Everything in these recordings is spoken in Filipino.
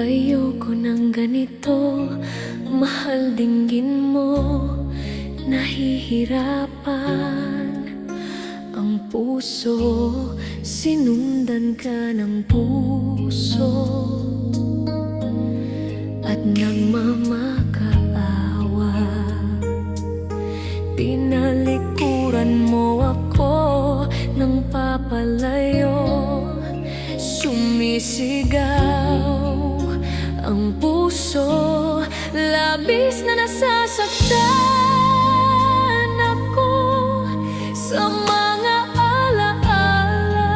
Ayoko ng ganito, mahal dinggin mo. Nahihirapan ang puso, sinundan ka ng puso at nagmamakaawa. Tinalikuran mo ako ng papalayo, sumisigaw ang puso, labis na nasasaktan ako sa mga alaala.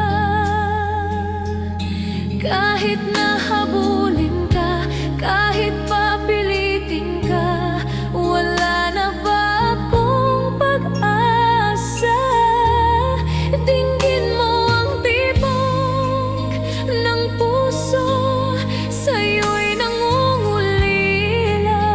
Kahit nahabulin ka, kahit papilitin ka, wala na ba akong pag-asa? Dinggin mo ang tibok ng puso, sa'yo'y nangungulila.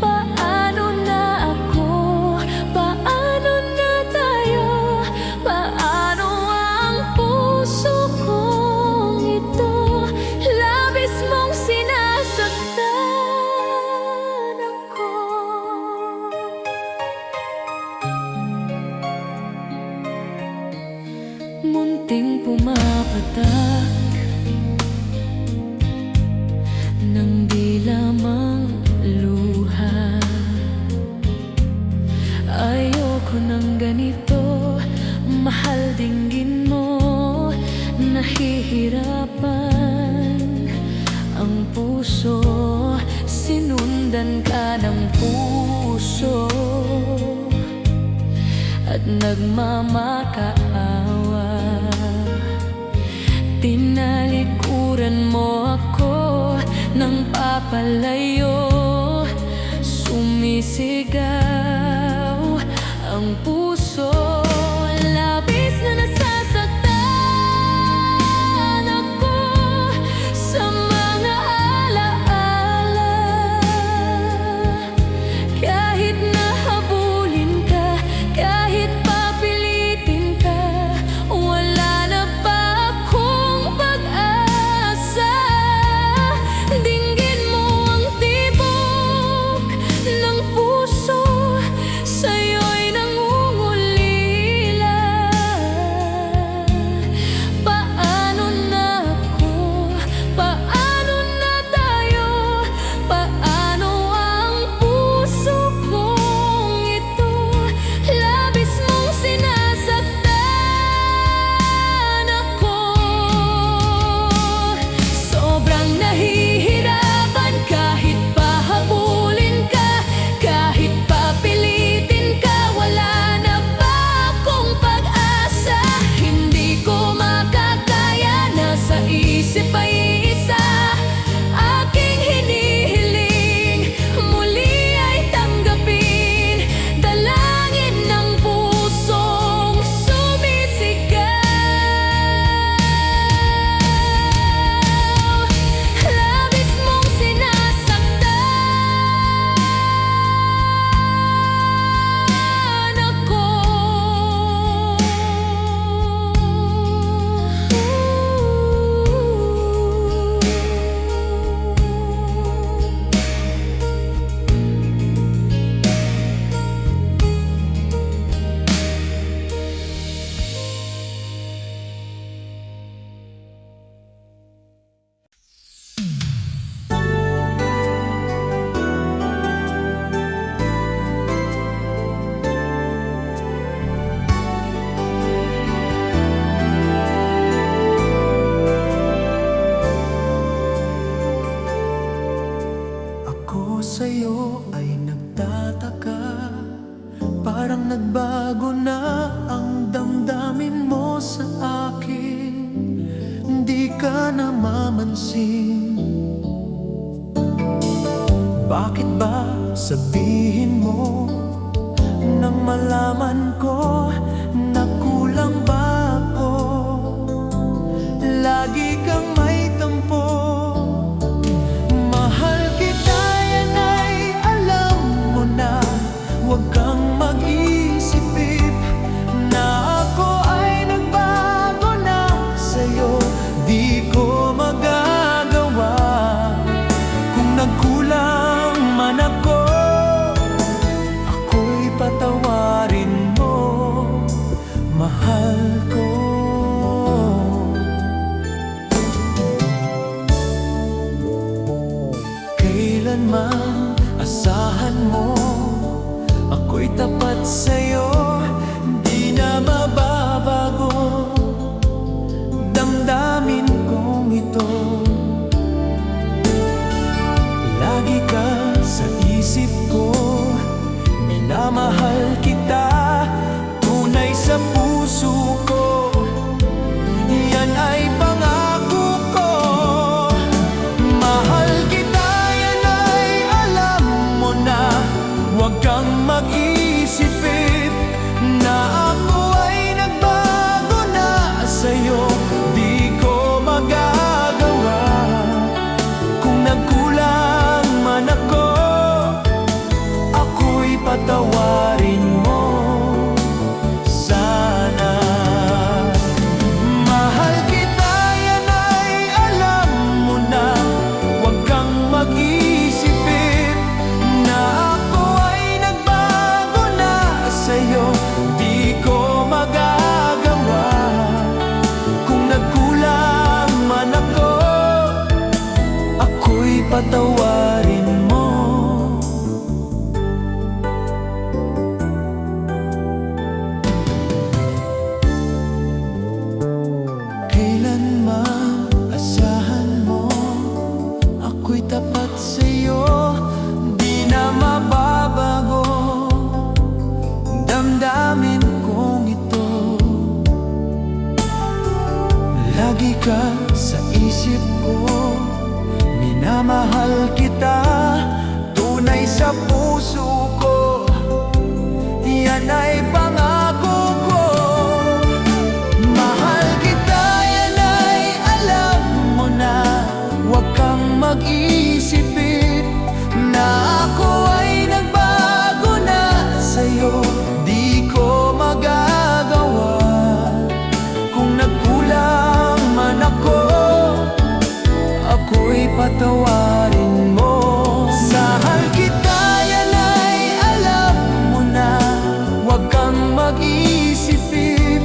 Paano na ako? Paano na tayo? Paano ang puso kong ito? Labis mong sinasaktan ako. Munting pumapatak ng di lamang luha. Ayoko ng ganito, mahal dinggin mo. Nahihirapan ang puso, sinundan ka ng puso at nagmamakaawa. Tinalikuran mo ako ng papalayo, sumisigaw ang puso, labis na nasasaktan ako sa mga alaala. Kahit nahabulin ka, kahit papilitin ka, wala na ba akong pag-asa? Dinggin mo ang tibok ng puso, sa'yo'y nangungulila. Paano na ako? Paano na tayo? Paano ang puso kong ito? Labis mong sinasaktan ako. Sobrang nahihirapan, kahit pahabulin ka, kahit papilitin ka, wala na ba akong pag-asa? Hindi ko makakaya, nasa isip ay isa, aking hinihiling, muli ay tanggapin, dalangin ng pusong sumisigaw. Labis mong sinasaktan ako. Ako sa'yo ay nagtataka, parang nagbago na ang damdamin mo sa akin. Hindi ka namamansin. Bakit ba sabihin mo nang malaman ko na kulang ba ako? Lagi kang may tampo. Mahal kita, yan ay alam mo na. Huwag kang mag-isip na ako ay nagbago na sa'yo. Di ko sa'yo, di na mababago. Damdamin kong ito, lagi ka sa isip ko. Minamahal kita, tunay sa puso ko. Yan ay pangako ko. Mahal kita, yan ay alam mo na. Huwag kang mag-isipin na ako ay nagbago na sa'yo. Di ko magagawa kung nagkulang man ako. Ako'y patawarin mo sana. Mahal kita, yan ay alam mo na. Huwag kang mag-isipin na ako ay nagbago na sa'yo. Di ko magagawa kung nagkulang man ako. Ako'y patawarin mo. Kailanman asahan mo, ako'y tapat sa'yo, di na mababago. Damdamin kong ito, lagi ka sa isip ko. Minamahal kita, tunay sa puso ko. Yan ay pangako ko. Mahal kita, yan ay alam mo na. Huwag kang mag-isipin na ako ay nagbago na sa'yo. Di ko magagawa kung nagkulang man ako. Ako'y patawarin mo. Mahal kita, yan ay alam mo na. Huwag kang mag-isipin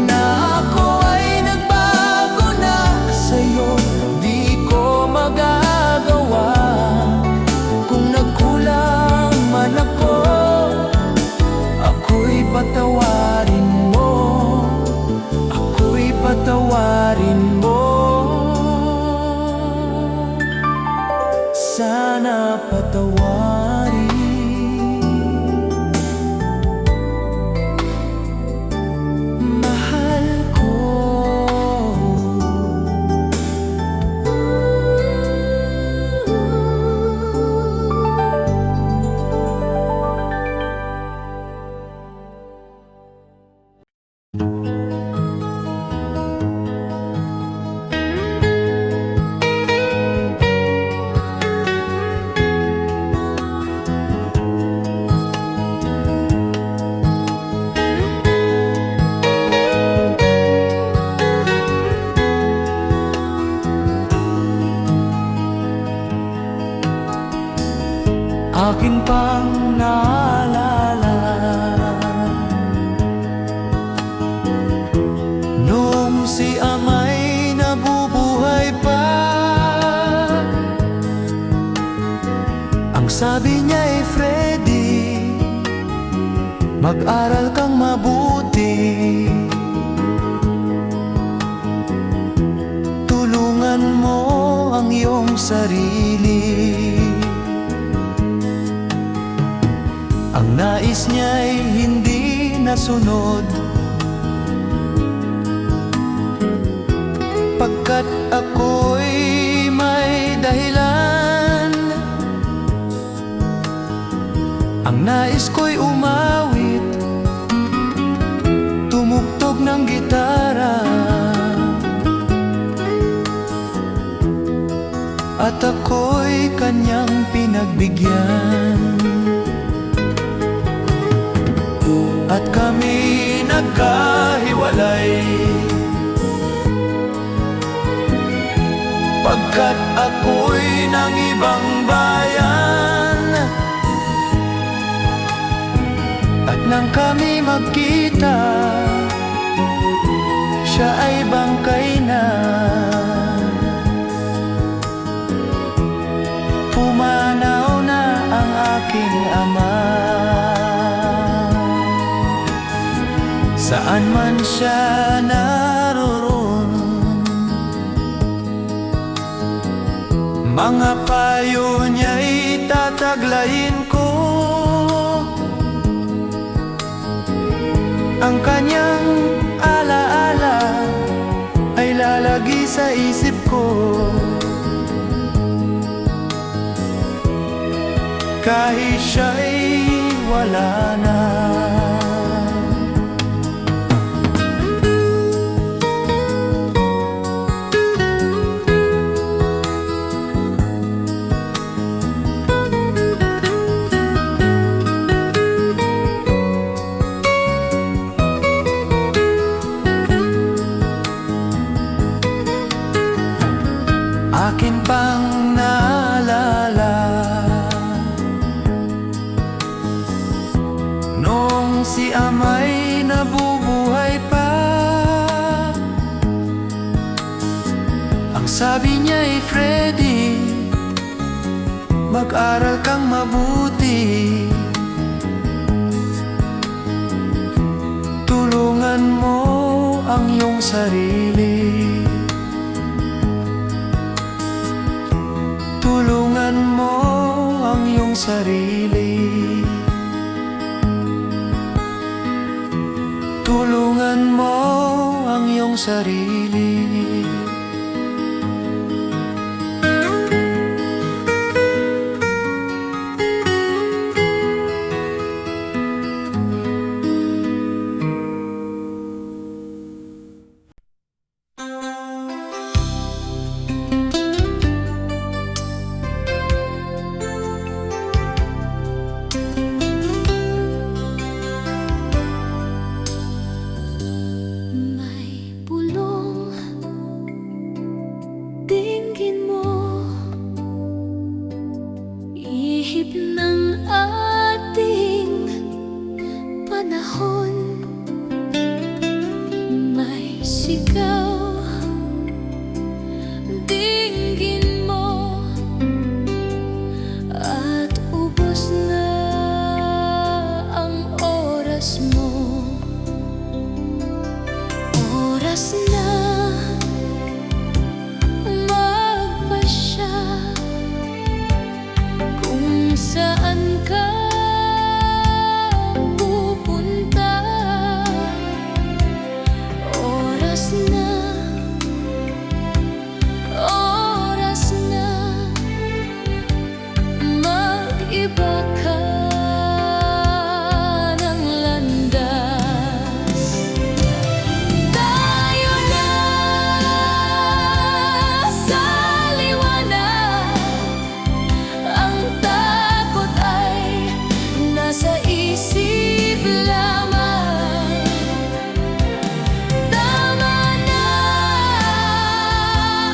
na ako ay nagbago na sa'yo. Di ko magagawa kung nagkulang man ako. Ako'y patawarin mo. Ako'y patawarin mo. Sana patawarin. Mahal ko. Akin pang naalala noong si ama'y nabubuhay pa. Ang sabi niya ay Freddy, mag-aral kang mabuti. Tulungan mo ang iyong sarili. Ang nais niya'y hindi nasunod, pagkat ako'y may dahilan. Ang nais ko'y umawit, tumugtog ng gitara, at ako'y kanyang pinagbigyan. At kami nagkahiwalay, pagkat ako'y ng ibang bayan. At nang kami magkita, siya ay bangkay na. Pumanaw na ang aking ama. siya naroon. Mga payo niya'y tataglayin ko. Ang kanyang alaala ay lalagi sa isip ko. Kahit siya'y wala na. Akin pang naalala noong si ama'y nabubuhay pa. Ang sabi niya'y, Freddy, mag-aral kang mabuti. Tulungan mo ang iyong sarili. Tulungan mo ang iyong sarili. Tulungan mo ang iyong sarili. May pulong, tingin mo, ihip ng ating panahon. May sigaw, tingin mo, at ubos na ang oras mo. Oras na magpasya kung saan ka pupunta. Oras na mag-iba ka ng landas. Tayo na sa liwanag, ang takot ay nasa isip lamang. Tama na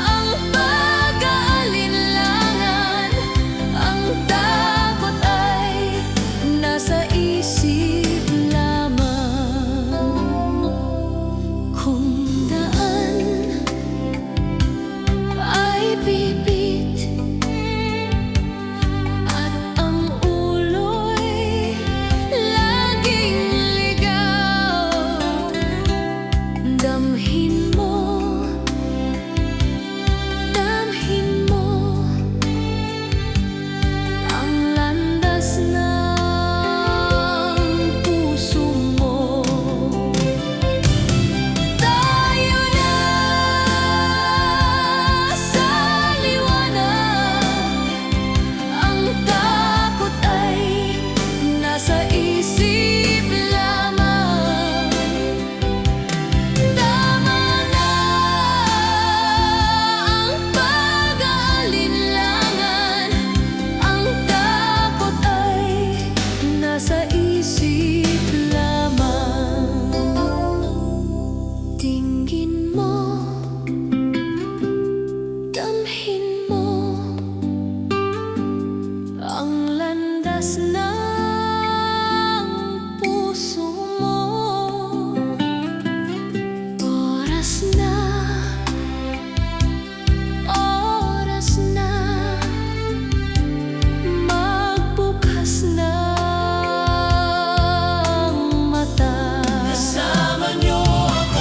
ang pag-aalinlangan, ang takot ay nasa isip lamang. Kung daan ay pipit at ang ulo'y laging ligaw, damhin mo ang landas ng puso mo. Tayo na sa liwanag, ang takot ay nasa isip lamang. Tama na ang pag-aalinlangan, ang takot ay nasa isip lamang. Tingin mo, damhin mo ang landas ng puso mo. Oras na magbukas ng mata. Kasama niyo ako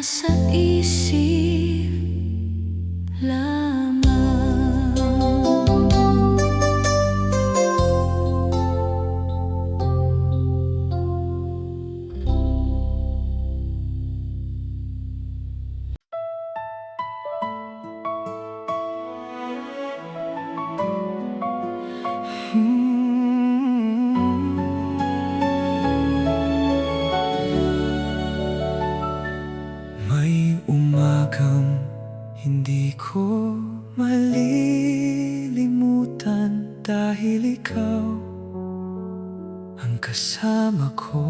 nasa isip lamang. May umagang hindi ko malilimutan dahil ikaw ang kasama ko.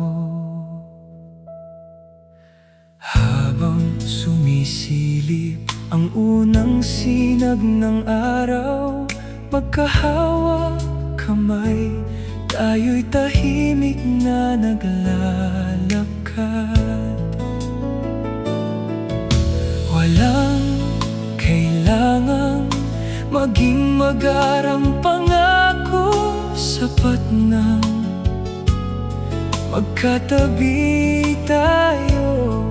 Habang sumisilip ang unang sinag ng araw, magkahawak kamay, tayo'y tahimik na naglalakad. Walang kailangang maging magarang pangako, sapat na magkatabi tayo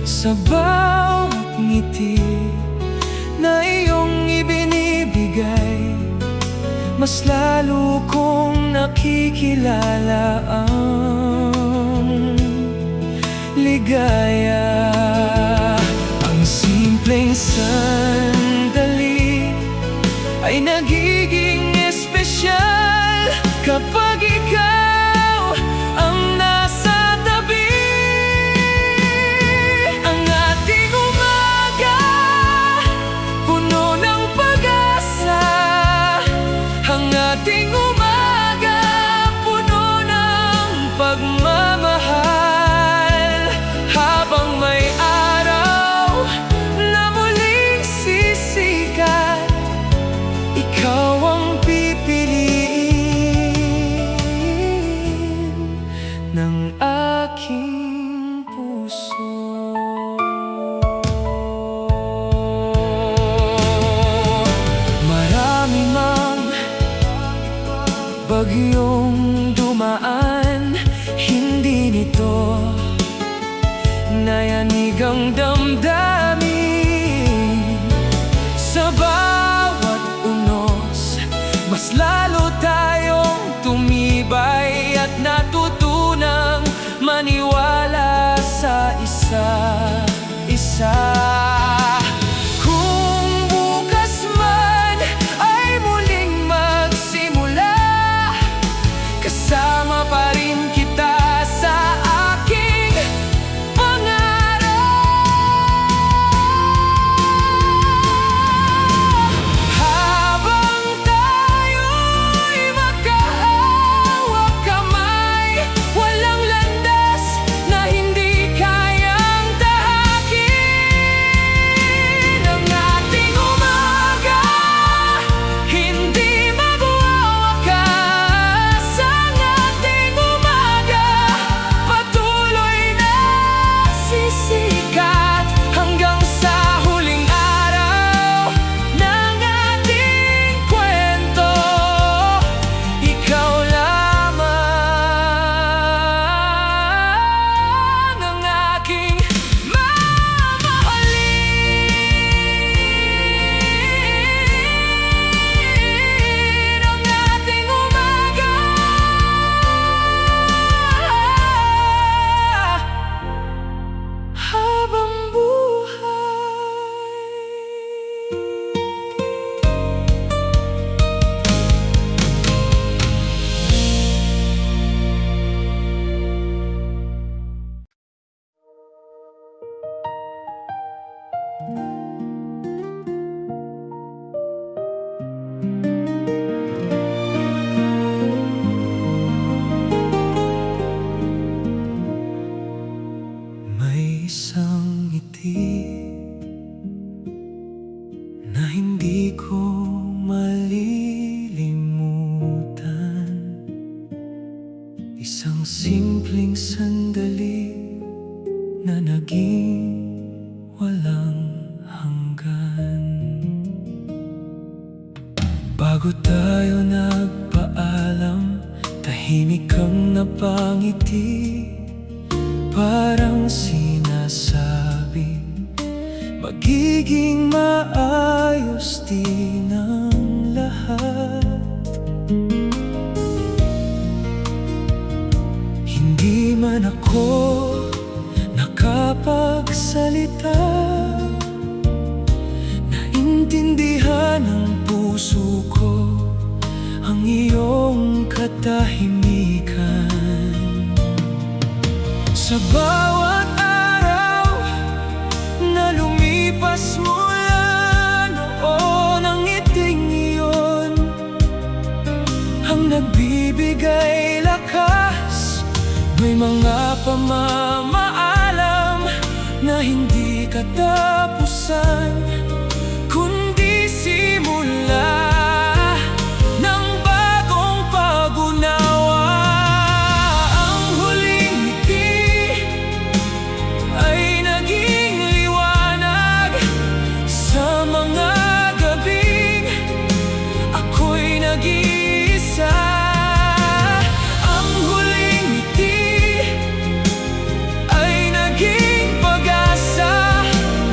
sa bawat ngiti na iyong ibinibigay. Mas lalo kong nakikilala ang ligaya. Ang simpleng sandali ay nagiging espesyal kapag ikaw ang nasa tabi. Ang ating umaga puno ng pag-asa, ang ating umaga puno ng pagmamahal. Habang may araw na muling sisikat, ikaw ang pipiliin ng aking puso. Marami mang bagyong dumaan, hindi nito nayanig ang damdamin. Sa bawat unos, mas lalo tayong tumibay at natutunang maniwala sa isa-isa. Kung bukas man ay muling magsimula, kasama pa rin kita sa aking pangarap. Habang tayo'y magkahawak kamay, walang landas na hindi kayang tahakin. Ang ating umaga hindi magwawakas. Ang ating umaga patuloy na sisikat hanggang sa huling araw ng ating kwento. Ikaw lamang ang aking mamahalin. Ang ating umaga habang buhay. May isang ngiti na hindi ko malilimutan, isang simpleng sandali na naging walang hanggan. Bago tayo nagpaalam, tahimik kang napangiti, parang sinasabi, magiging maayos din ang lahat. Hindi man ako nakapagsalita, naintindihan ng puso ko ang iyong katahimikan. Sa bawat araw na lumipas mula noon, ang ngiting iyon ang nagbibigay lakas. May mga pamamaalam na hindi katapusan, kundi simula ng bagong pag-unawa. Ang huling ngiti ay naging liwanag sa mga gabing ako'y nag-iisa. Ang huling ngiti ay naging pag-asa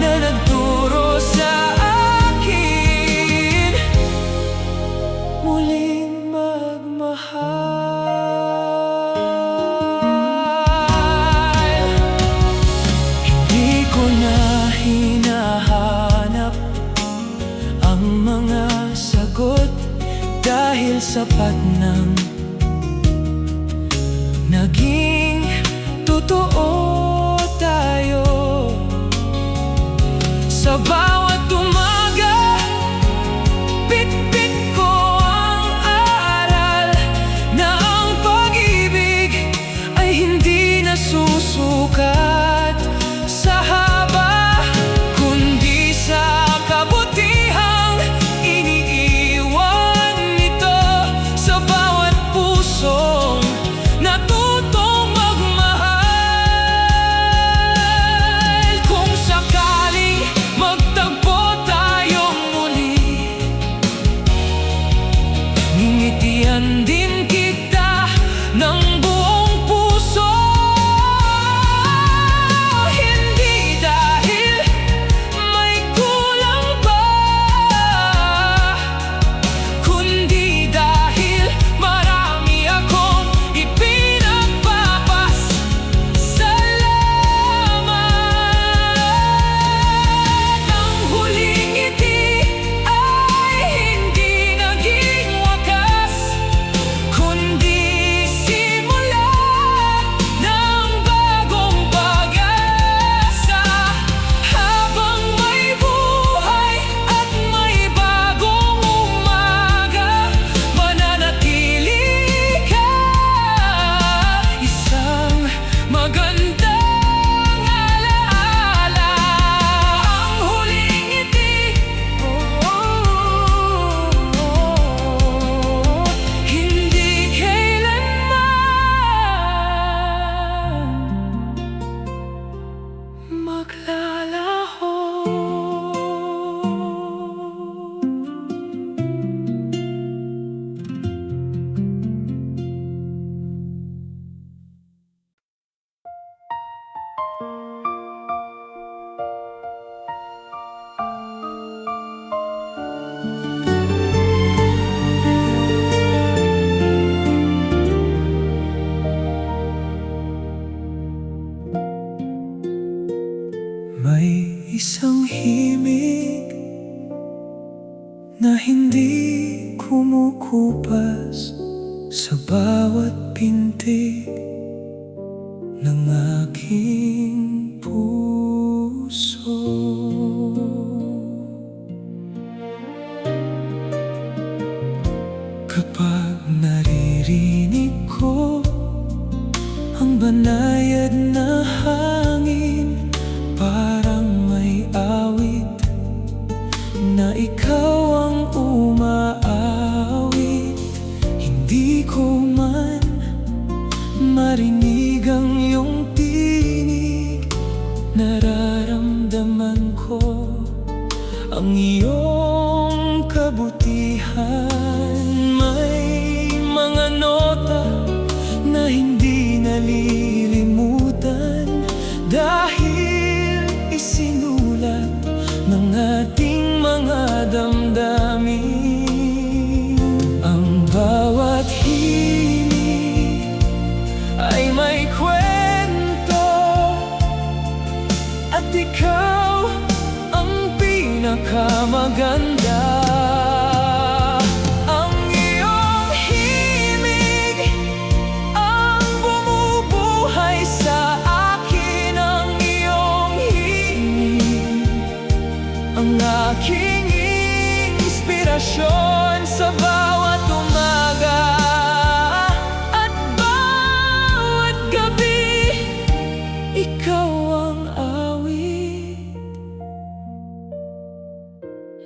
na nagturo sa akin muling magmahal. Hindi ko na hinahanap ang mga sagot, dahil sapat nang naging totoo tayo. Sa bawat umaga, bitbit ko ang aral na ang pag-ibig ay hindi nasusukat sa haba, kundi sa kabutihang iniiwan nito sa bawat pusong natutong magmahal. Kung sakaling magtagpo tayong muli, ngingitian din kita ng buong puso. Hindi dahil may kulang pa, kundi dahil marami akong ipinagpapasalamat. Ang huling ngiti ay hindi naging wakas, kundi simula ng bagong pag-asa. Habang may buhay at may bagong umaga, mananatili ka, isang magandang alaala. Ang huling ngiti, hindi kailanman maglalaho. May isang himig na hindi kumukupas sa bawat pintig ng aking puso. Kapag naririnig ko ang banayad na hangin, parang may awit na ikaw ang umaawit. Hindi ko man marinig ang iyong tinig, nararamdaman ko ang iyong kabutihan. May mga nota na hindi nalilimutan, dahil isinulat ikaw ang pinakamaganda. Ang iyong himig ang bumubuhay sa akin. Ang iyong himig ang aking inspirasyon sa bawat umaga at bawat gabi. Ikaw ang awit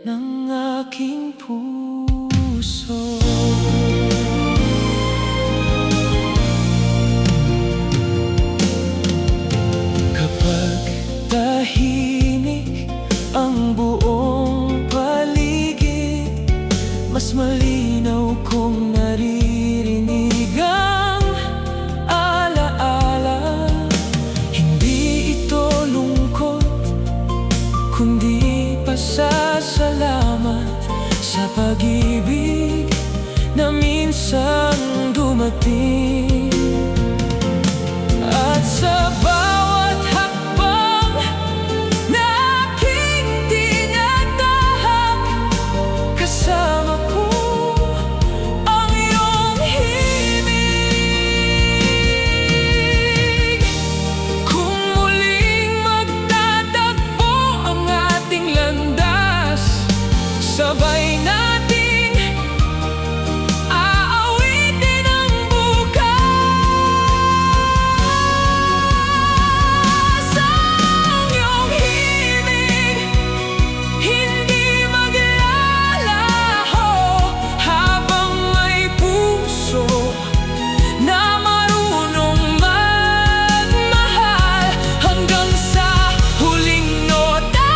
ng aking puso. Kapag tahimik ang buong paligid, mas malinaw kong naririnig ang alaala. Hindi ito lungkot, kundi pasasalamat sa pag-ibig na minsan dumating. At sa bawat hakbang na aking tinatahak, kasama ko ang iyong himig. Kung muling magtatagpo ang ating landas, sabay nating aawitin ang bukas. Ang iyong himig hindi maglalaho habang may puso na marunong magmahal. Hanggang sa huling nota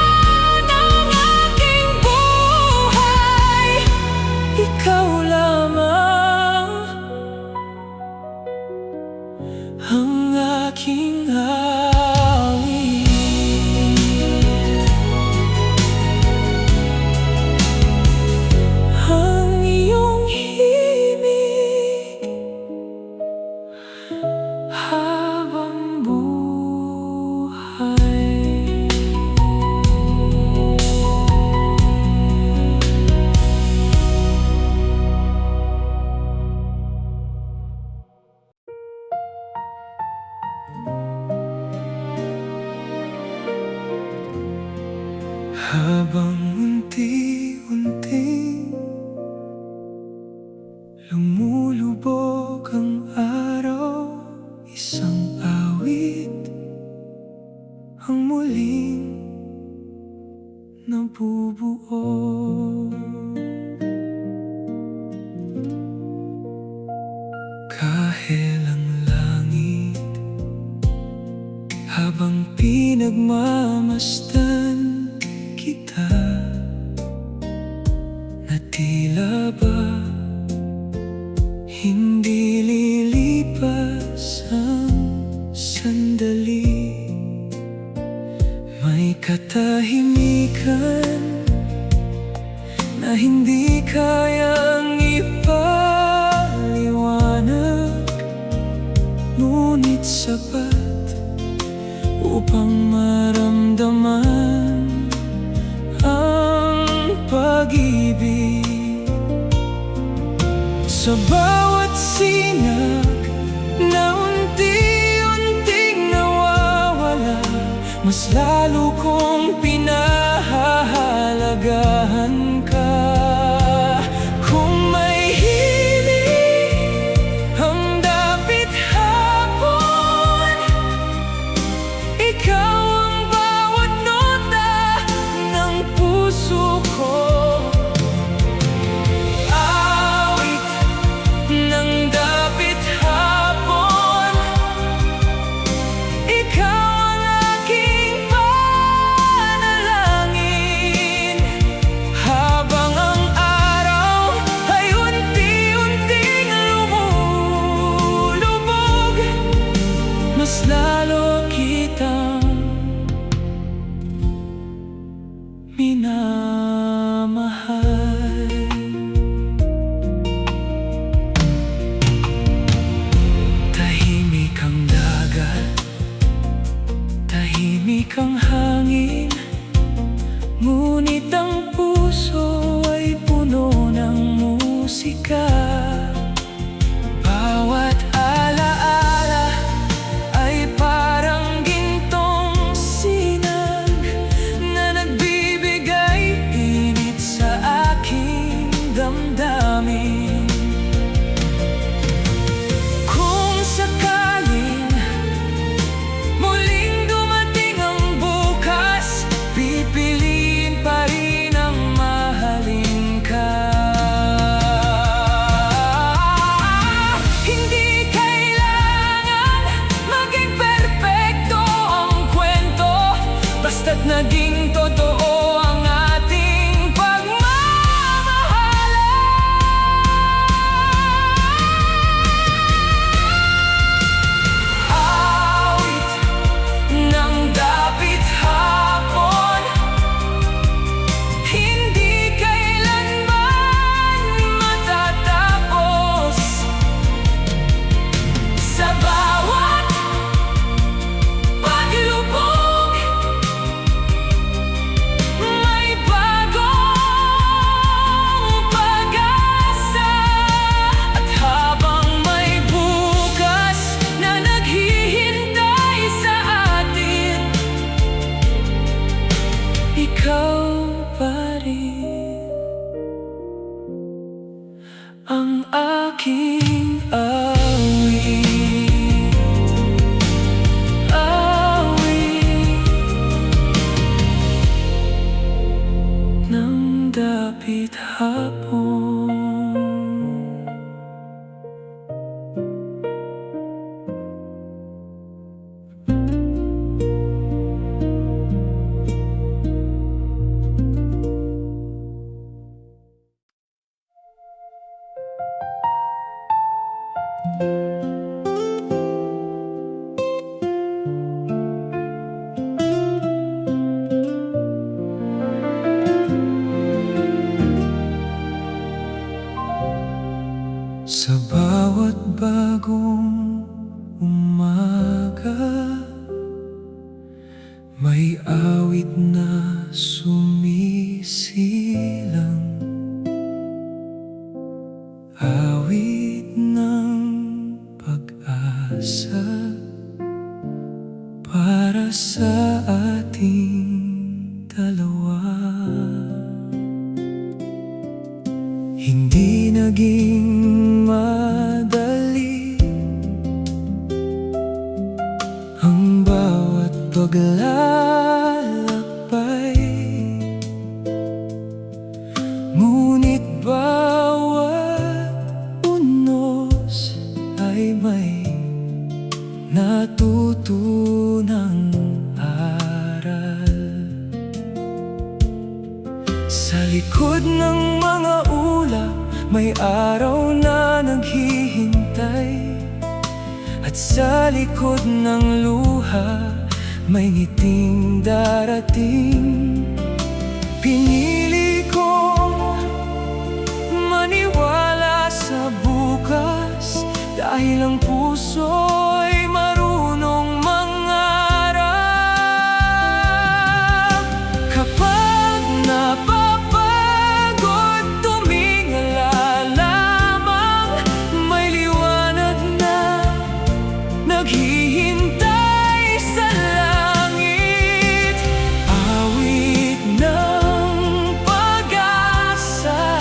ng aking buhay, ikaw lamang ang aking awit. Ang iyong himig habang buhay. Habang unti-unting lumulubog ang araw, isang awit ang muling nabubuo. Kahel ang langit habang pinagmamasdan kita, na tila ba hindi lilipas ang sandali. May katahimikan na hindi kayang ipaliwanag, ngunit sapat upang maramdaman ang pag-ibig. Sa bawat sinag na unti-unting nawawala, mas lalo kong pinahahalagahan ka. Kung may himig ang dapit hapon, ikaw ang bawat nota ng puso ko. Awit ng dapit hapon, ikaw ang aking panalangin. Habang ang araw ay unti-unting lumulubog, mas lalo kitang minamahal. Tahimik ang dagat, tahimik ang hangin, naging totoo ang ating pagmamahalan. Awit ng dapit hapon, hindi kailanman matatapos. Sa bawat paglubog, may bagong pag-asa. At habang may bukas na naghihintay sa atin, ikaw pa rin ang aking awit. Awit ng dapit hapon. Sa bawat bagong umaga, may awit na sumisilang. Awit ng pag-asa para sa ating dalawa. Hindi naging madali ang bawat paglalakbay, ngunit bawat unos ay may natutunang aral. Sa likod ng mga ulap, may araw na naghihintay. At sa likod ng luha, may ngiting darating. Pinili kong maniwala sa bukas, dahil ang puso'y marunong mangarap. Kapag napapagod, tumingala lamang, may liwanag na naghihintay sa langit. Awit ng pag-asa,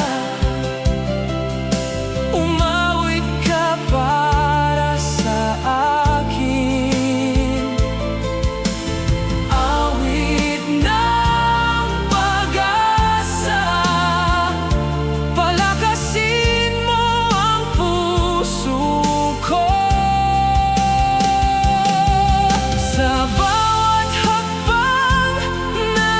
umawit ka para sa akin. Awit ng pag-asa, palakasin mo ang puso ko. Sa bawat hakbang na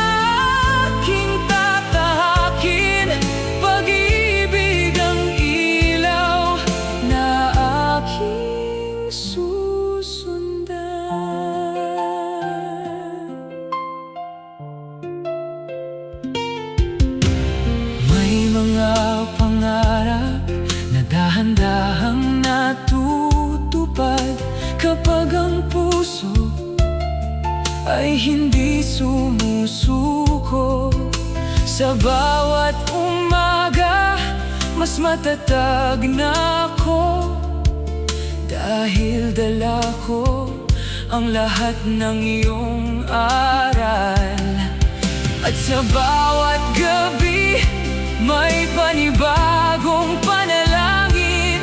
aking tatahakin, pag-ibig ang ilaw na aking susundan. May mga pangarap na dahan-dahang natutupad kapag ang puso ay hindi sumusuko. Sa bawat umaga, mas matatag na ako, dahil dala ko ang lahat ng iyong aral. At sa bawat gabi, may panibagong panalangin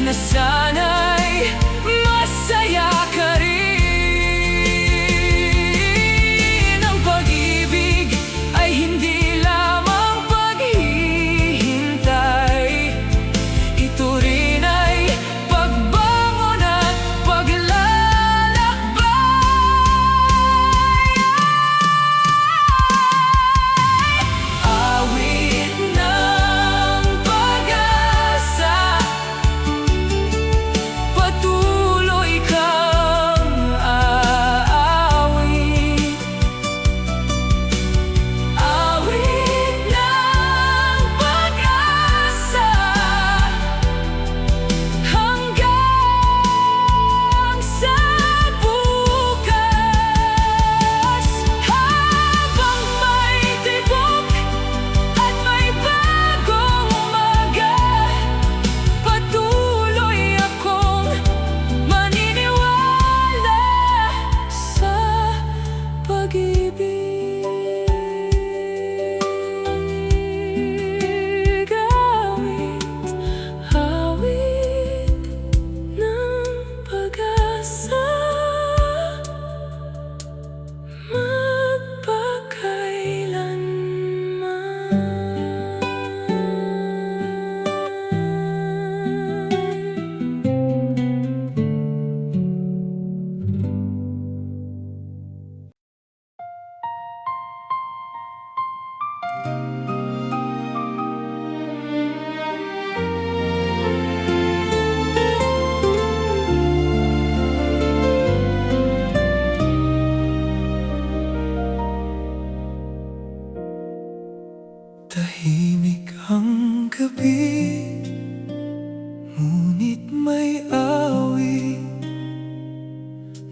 na sana'y masaya ka rin. Ang pag-ibig ay hindi lamang paghihintay, ito rin ay pagbangon at paglalakbay.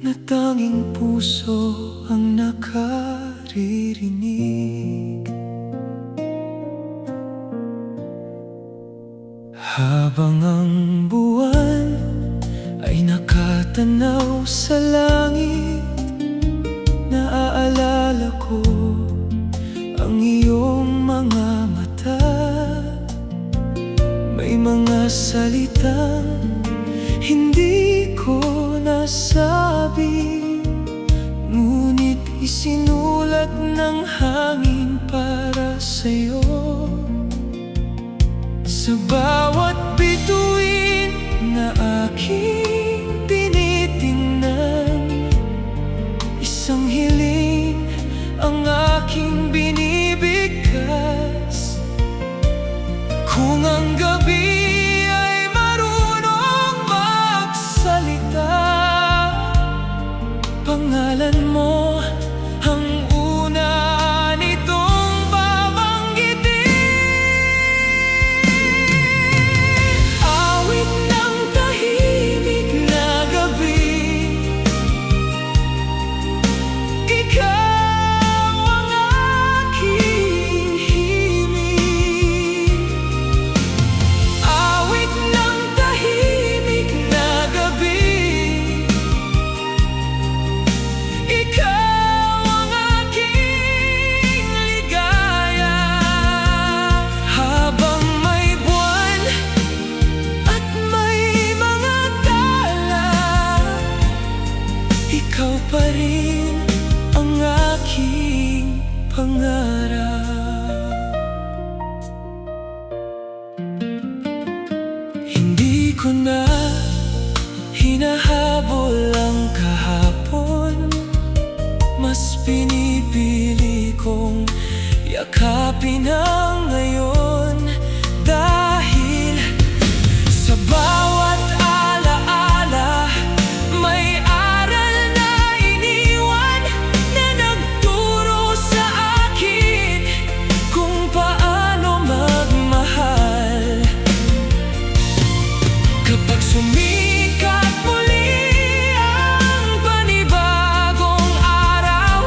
na tanging puso ang nakaririnig. Habang ang buwan ay nakatanaw sa langit, naaalala ko ang iyong mga mata. May mga salitang hindi ko nasabi, ngunit isinulat ng hangin para sa'yo. Sa bawat bituin na aking tinitingnan, isang hiling ang aking binibigkas. Kung ang gabi ay marunong magsalita, pangalan mo ang una nitong babanggitin. Awit ng tahimik na gabi, ikaw ang aking himig. Awit ng tahimik na gabi, ikaw ang aking ligaya. Habang may buwan at may mga tala, ikaw pa rin ang aking pangarap. Hindi ko na hinahabol ang kahapon, mas pinipili kong yakapin ang ngayon. Dahil sa bawat alaala, may aral na iniwan na nagturo sa akin kung paano magmahal. Kapag sumikat muli ang panibagong araw,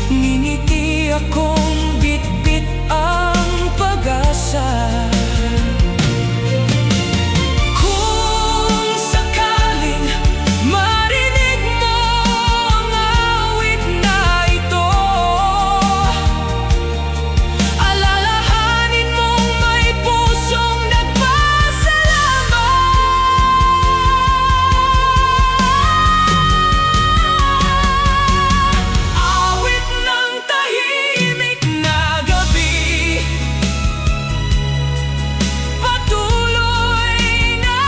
ngingiti akong bitbit ang pag-asa. Kung sakaling marinig mo ang awit na ito, alalahanin mong may pusong nagpasalamat. Awit ng tahimik na gabi, patuloy na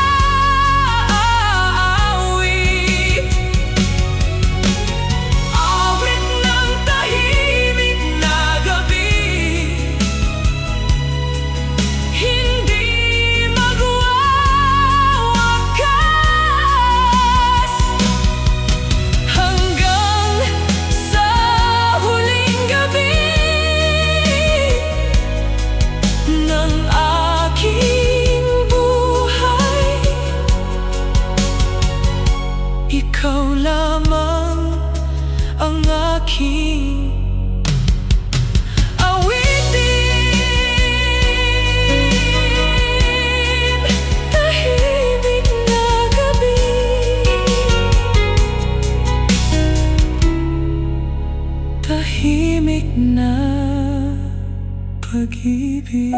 aawit. Awit ng tahimik na gabi, hindi magwawakas, hanggang sa huling gabi ng aking buhay. Ikaw lamang ang aking awitin. Tahimik na gabi, tahimik na pag-ibig.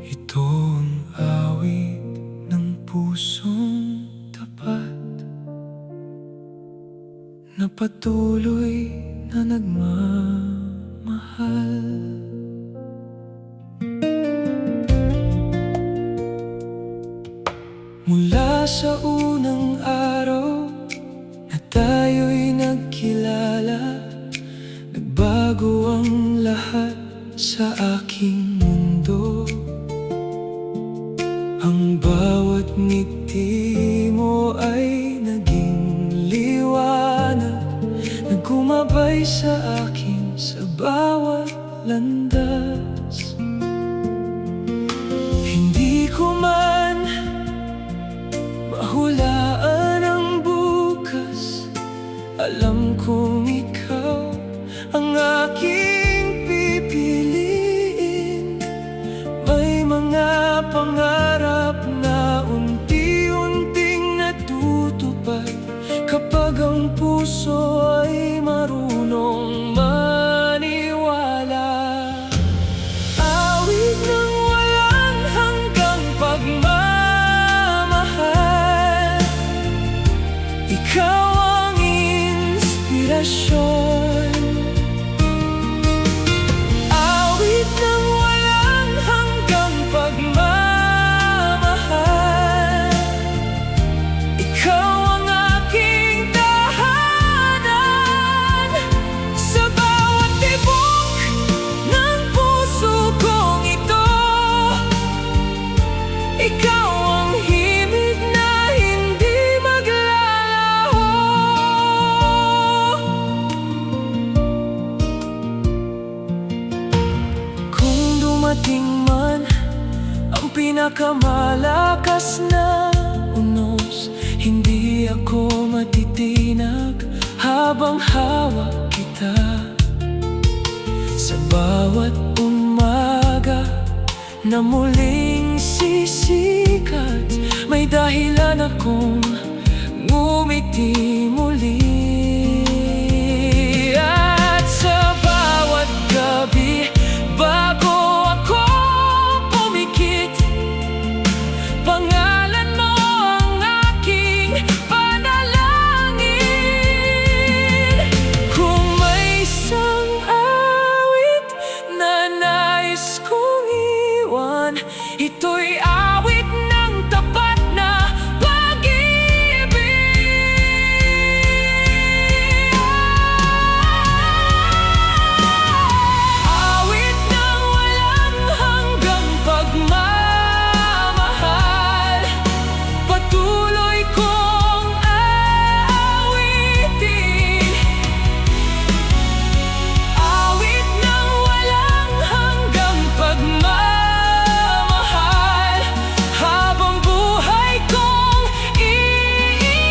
Ito ang awit ng pusong tapat, na patuloy na nagmamahal. Mula sa unang araw na tayo'y nagkilala, lahat sa aking mundo. Ang bawat ngiti mo ay naging liwanag na gumabay sa akin sa bawat landas. Hindi ko man mahulaan ang bukas, alam kong ikaw ang aking pipiliin. May mga pangarap na unti-unting natutupad kapag ang puso ay marunong maniwala. Awit ng walang hanggang pagmamahal, ikaw ang inspirasyon. Awit ng walang hanggang pagmamahal, ikaw ang aking tahanan. Sa bawat tibok ng puso kong ito, ikaw ang himig na hindi maglalaho. Kung dumating man ang pinakamalakas na unos, hindi ako matitinag habang hawak kita. Sa bawat umaga na muling sisikat, may dahilan akong ngumiti muli. At sa bawat gabi bago ako pumikit, pangalan mo ang aking panalangin. Kung may isang awit na nais kong iwan, ito'y awit ng tapat na pag-ibig. Awit ng walang hanggang pagmamahal, patuloy kong aawitin. Awit ng walang hanggang pagmamahal, habang buhay kong iingatan.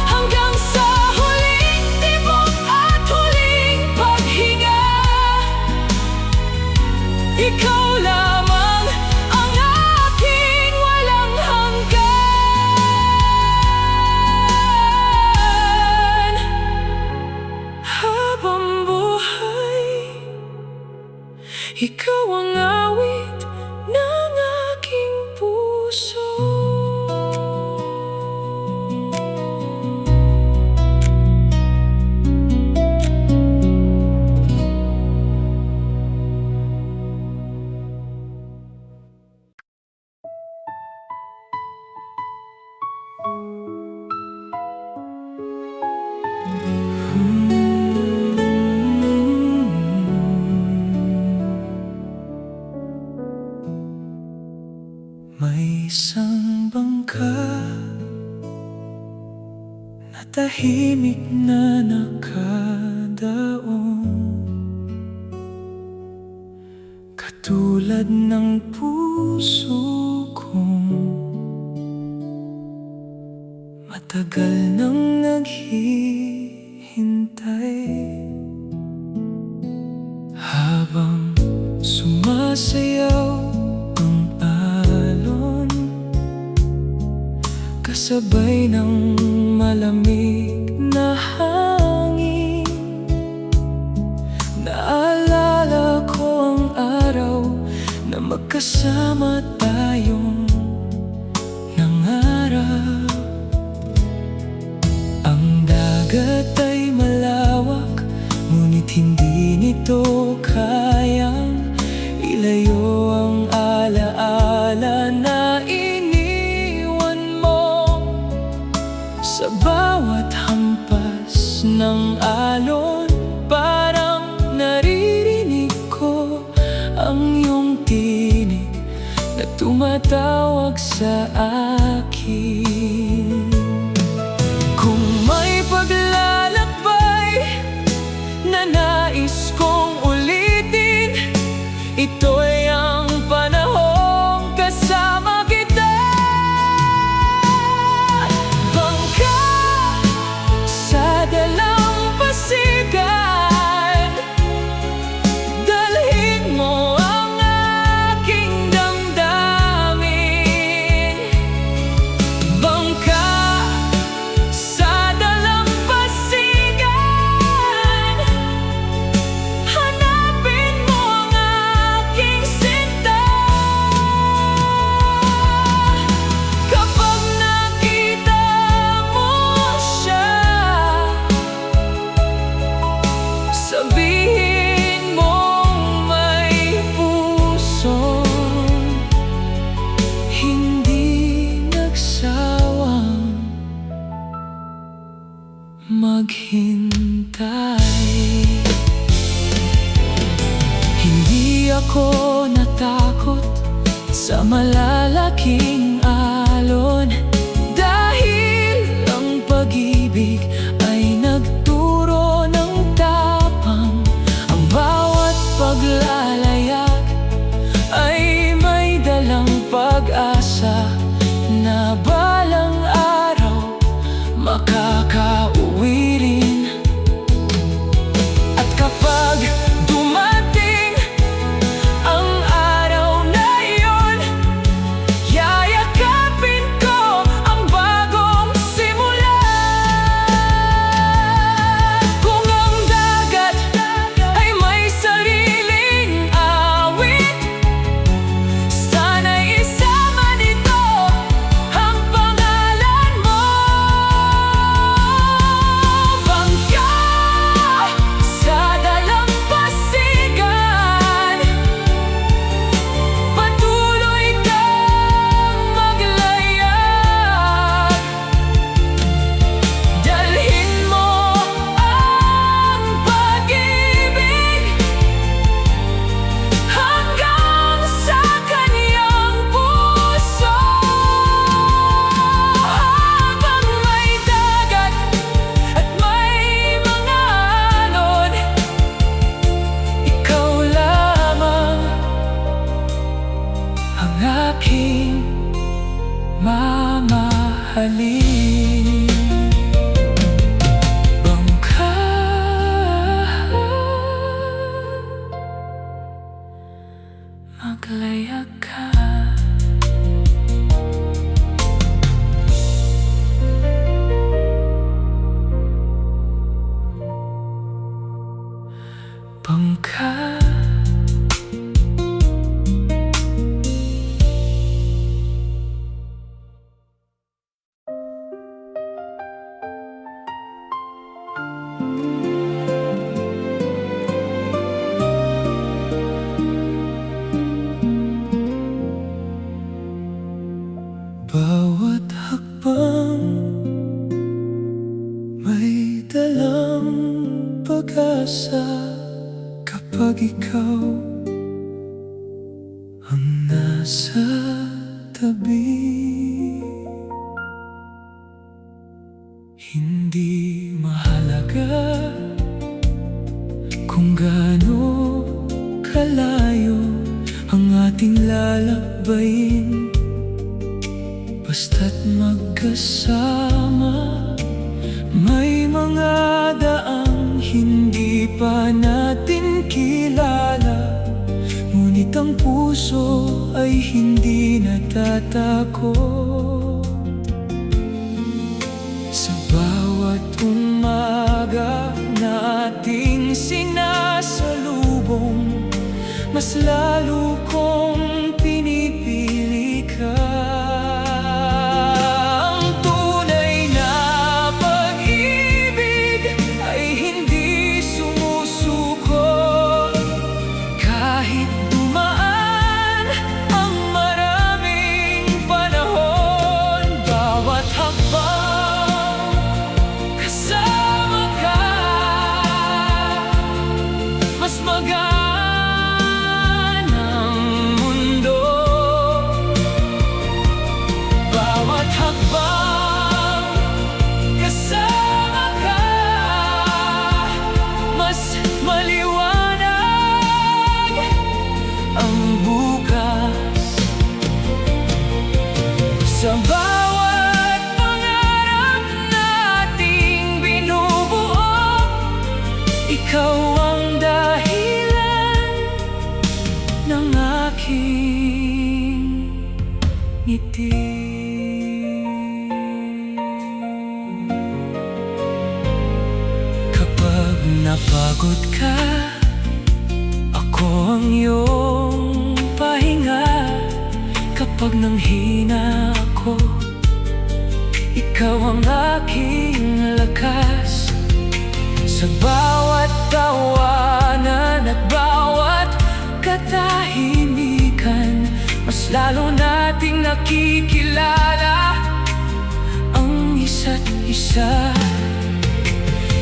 Hanggang sa huling tibok at huling paghinga, ikaw lamang ang aking walang hanggan. Habang buhay, ikaw ang awit ng aking puso. May isang bangka na tahimik na nakadaong, katulad ng puso kong matagal nang naghihintay. Habang sumasayaw ang alon, kasabay ng malamig na hangin, naalala ko ang araw na magkasama tayong nangarap. Ang dagat ay malawak, ngunit hindi nito kayang ilayo ang alaala na iniwan mo. Sa bawat hampas ng alon, parang tumatawag sa akin. Kung may paglalakbay na nais kong ulitin, ito'y ang panahong kasama kita. Bangka sa dalampasigan, dalhin mo ang aking damdamin. Bangka sa dalampasigan, hanapin mo ang aking sinta. Kapag nakita mo siya, sabihin mong may pusong hindi nagsawang maghintay. Hindi ako natakot sa malalaking alon, dahil ang pag-ibig ay nagturo ng tapang. Ang bawat paglalayag ay may dalang pag-asa na balang araw makakauwi rin. At kapag dumating ang araw na iyon, yayakapin ko ang bagong simula. Kung ang dagat ay may sariling awit, sana'y isama nito ang pangalan mo. Bangka sa dalampasigan, patuloy kang maglayag. Dalhin mo ang pag-ibig hanggang sa kaniyang puso. Habang may dagat at may mga alon, ikaw lamang ang aking mamahalin. Bangka maglayag ka. Bangka bawat hakbang may dalang pag-asa. Kapag ikaw ang nasa tabi, hindi mahalaga kung gaano kalayo ang ating lalakbayin. Basta't magkasama, may mga daang hindi pa natin kilala, ngunit ang puso ay hindi natatakot. Sa bawat umaga nating sinasalubong, mas lalo kong pinipili ka. Mas maganang Ikaw ang dahilan ng aking ngiti. Kapag napagod ka, ako ang iyong pahinga. Kapag nanghina ako, ikaw ang aking lakas. Sa bawat tawanan at bawat katahimikan, mas lalo nating nakikilala ang isa't isa.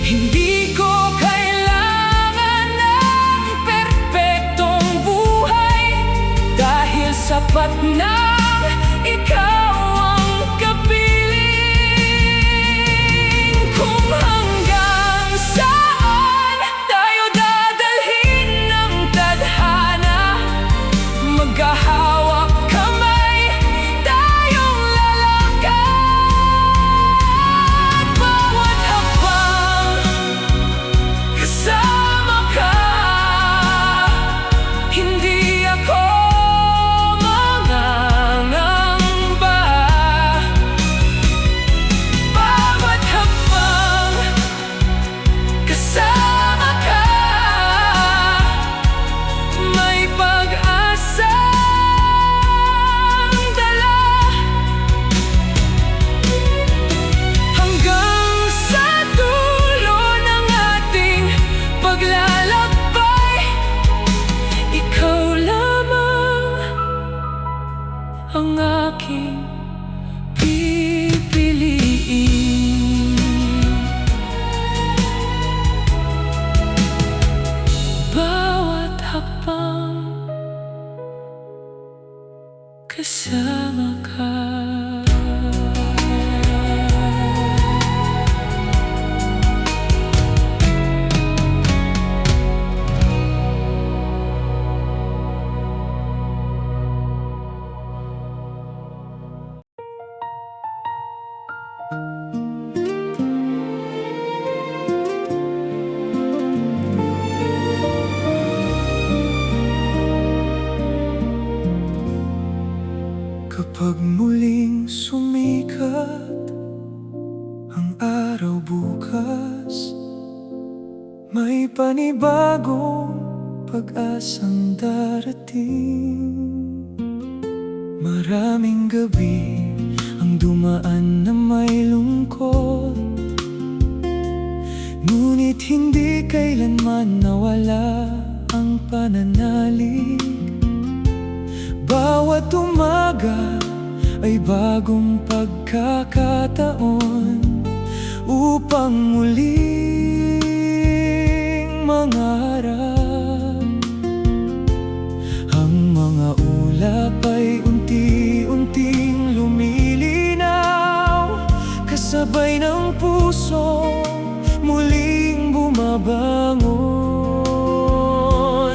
Hindi ko kailangan ng perpektong buhay, dahil sapat na ikaw ang kapiling. Kung hanggang saan tayo dadalhin ng tadhana, maghahawak kamay tayong lalakad. Bawat hakbang kasama ka, hindi ako mangangamba. Bawat hakbang kasama ka, may pag-asang dala. Hanggang sa dulo ng ating paglalakbay, ikaw lamang ang aking pipiliin. Bawat hakbang kasama ka. Kapag muling sumikat ang araw bukas, may panibagong pag-asang darating. Maraming gabi ang dumaan na may lungkot, ngunit hindi kailanman nawala ang pananalig. Bawat umaga ay bagong pagkakataon upang muling mangarap. Ang mga ulap ay unti-unting lumilinaw, kasabay ng puso muling bumabangon.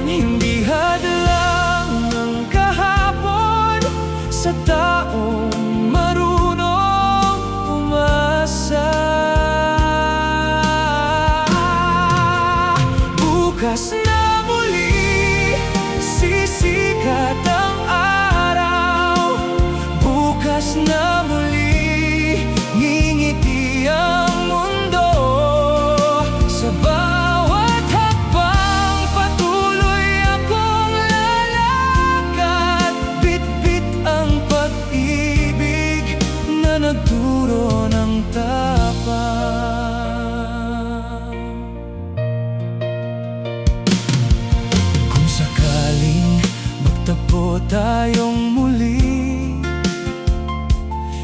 Hindi hadlang ng kahapon sa taong marunong umasa. Bukas na muli sisikat ang araw, bukas na muli ngingiti ang mundo. Sa bawat hakbang patuloy akong lalakad, bit-bit ang pag-ibig na nagturo ng tapang. Kung sakaling magtagpo tayong muli,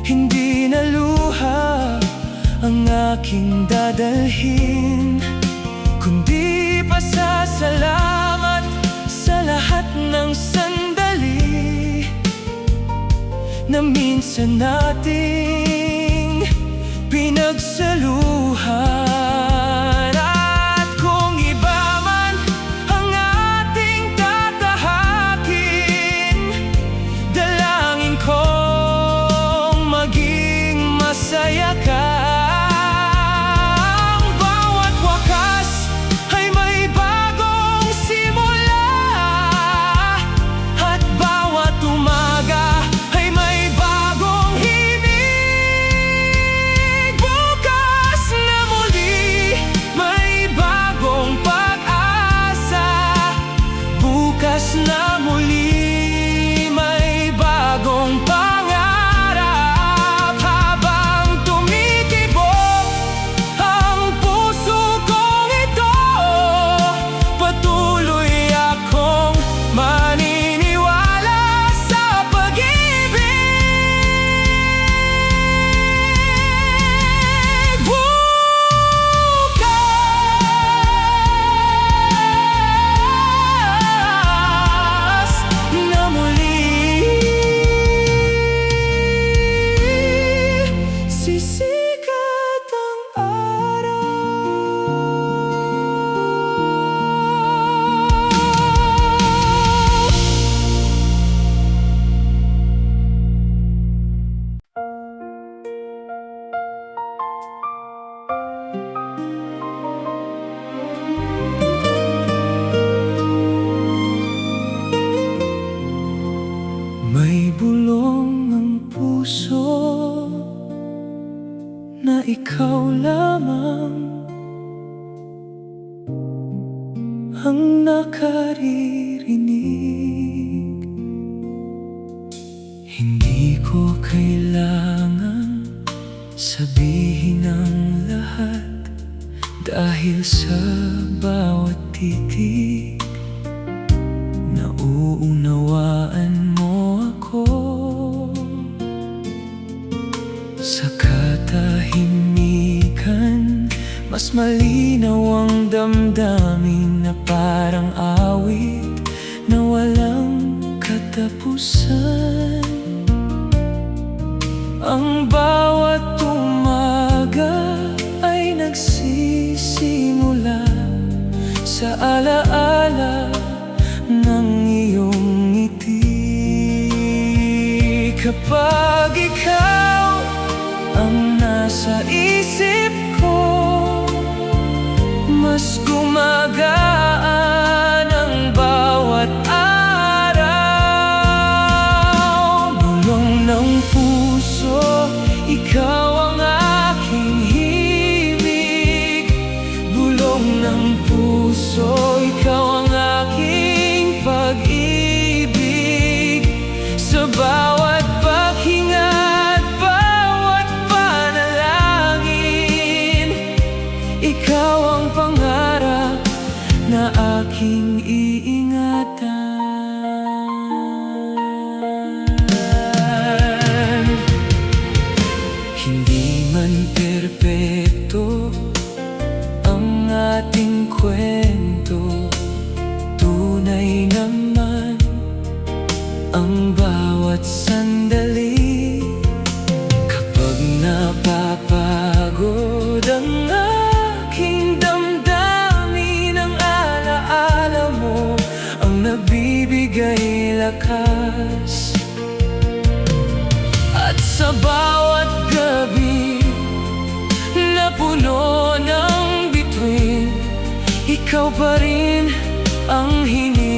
hindi na luha ang aking dadalhin, kundi pasasalamat sa lahat ng sandali na minsan nating pinagsaluhan. At kung iba man ang ating tatahakin, dalangin kong maging masaya ka. Ang bawat wakas ay ang nakaririnig. Hindi ko kailangan sabihin ang lahat, dahil sa bawat titig nauunawaan mo ako. Sa katahimikan, mas malinaw ang damdamin na parang awit na walang katapusan. Ang bawat umaga ay nagsisimula sa alaala ng iyong ngiti. Kapag ikaw ang nasa isip ko, mas gumagaan ang bawat araw. Bulong ng puso, ikaw ang aking himig. Bulong ng puso, ikaw ang aking pag-ibig. Sa bawat paghinga at bawat panalangin, ikaw ang pangarap na aking iingatan. Hindi man perpekto ang ating kwento, tunay naman ang bawat sandali. Kapag napapagod ang aking damdamin, ang alaala mo ang nagbibigay lakas. At sa bawat gabi na puno ng bituin, ikaw pa rin ang hininga.